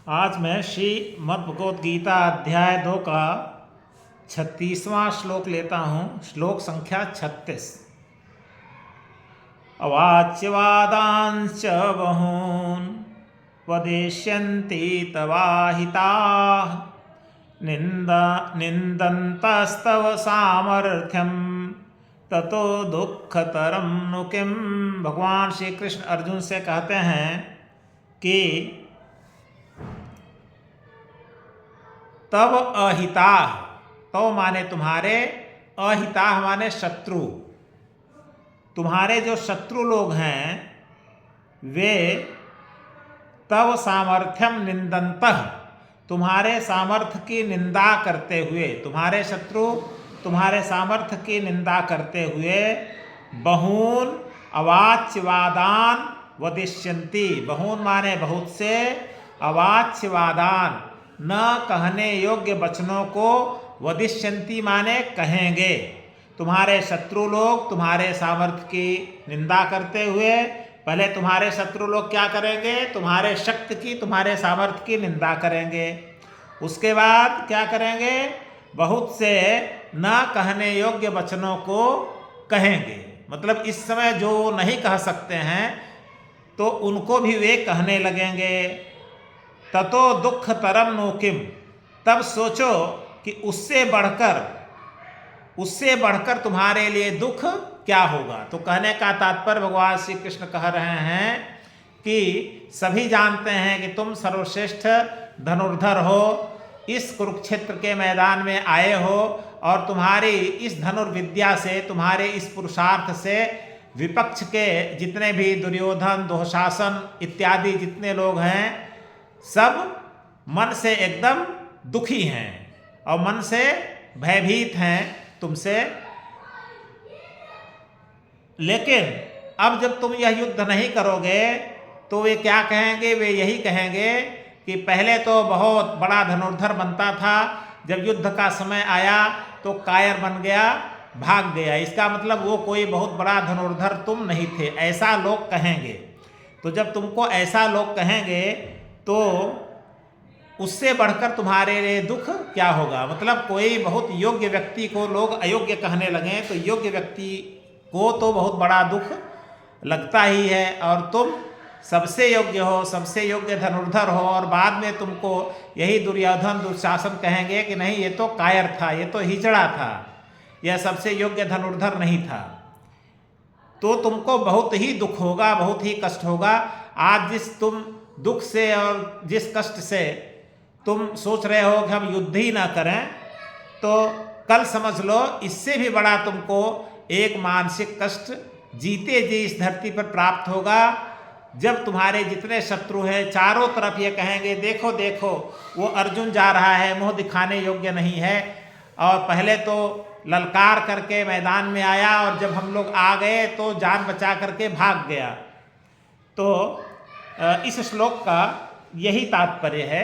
आज मैं श्रीमद् भगवद गीता अध्याय 2 का 36वां श्लोक लेता हूँ। श्लोक संख्या 36। अवाच्यवादांश्च बहून् वदिष्यन्ति तवाहिताः निन्दन्तस्तव सामर्थ्यं ततो दुःखतरं नु किम्। भगवान श्री कृष्ण अर्जुन से कहते हैं कि तब अहिता, तो माने तुम्हारे, अहिता माने शत्रु, तुम्हारे जो शत्रु लोग हैं वे तव सामर्थ्यम निंदन्तः, तुम्हारे सामर्थ्य की निंदा करते हुए, तुम्हारे शत्रु तुम्हारे सामर्थ्य की निंदा करते हुए बहून अवाच्यवादान वदिष्यन्ति, बहून माने बहुत से, अवाच्यवादान न कहने योग्य वचनों को, वदिष्यन्ति माने कहेंगे। तुम्हारे शत्रु लोग तुम्हारे सामर्थ्य की निंदा करते हुए, पहले तुम्हारे शत्रु लोग क्या करेंगे, तुम्हारे शक्ति की, तुम्हारे सामर्थ्य की निंदा करेंगे। उसके बाद क्या करेंगे, बहुत से न कहने योग्य वचनों को कहेंगे। मतलब इस समय जो नहीं कह सकते हैं तो उनको भी वे कहने लगेंगे। ततो दुख तरम नो किम, तब सोचो कि उससे बढ़कर तुम्हारे लिए दुख क्या होगा। तो कहने का तात्पर्य भगवान श्री कृष्ण कह रहे हैं कि सभी जानते हैं कि तुम सर्वश्रेष्ठ धनुर्धर हो, इस कुरुक्षेत्र के मैदान में आए हो और तुम्हारी इस धनुर्विद्या से, तुम्हारे इस पुरुषार्थ से विपक्ष के जितने भी दुर्योधन, दुःशासन इत्यादि जितने लोग हैं सब मन से एकदम दुखी हैं और मन से भयभीत हैं तुमसे। लेकिन अब जब तुम यह युद्ध नहीं करोगे तो वे क्या कहेंगे, वे यही कहेंगे कि पहले तो बहुत बड़ा धनुर्धर बनता था, जब युद्ध का समय आया तो कायर बन गया, भाग गया। इसका मतलब वो कोई बहुत बड़ा धनुर्धर तुम नहीं थे, ऐसा लोग कहेंगे। तो जब तुमको ऐसा लोग कहेंगे तो उससे बढ़कर तुम्हारे लिए दुख क्या होगा। मतलब कोई बहुत योग्य व्यक्ति को लोग अयोग्य कहने लगे तो योग्य व्यक्ति को तो बहुत बड़ा दुख लगता ही है, और तुम सबसे योग्य हो, सबसे योग्य धनुर्धर हो, और बाद में तुमको यही दुर्योधन दुःशासन कहेंगे कि नहीं ये तो कायर था, ये तो हिजड़ा था, यह सबसे योग्य धनुर्धर नहीं था। तो तुमको बहुत ही दुख होगा, बहुत ही कष्ट होगा। आज जिस तुम दुख से और जिस कष्ट से तुम सोच रहे हो कि हम युद्ध ही ना करें, तो कल समझ लो इससे भी बड़ा तुमको एक मानसिक कष्ट जीते जी इस धरती पर प्राप्त होगा, जब तुम्हारे जितने शत्रु हैं चारों तरफ ये कहेंगे देखो देखो वो अर्जुन जा रहा है, मुंह दिखाने योग्य नहीं है, और पहले तो ललकार करके मैदान में आया और जब हम लोग आ गए तो जान बचा करके भाग गया। तो इस श्लोक का यही तात्पर्य है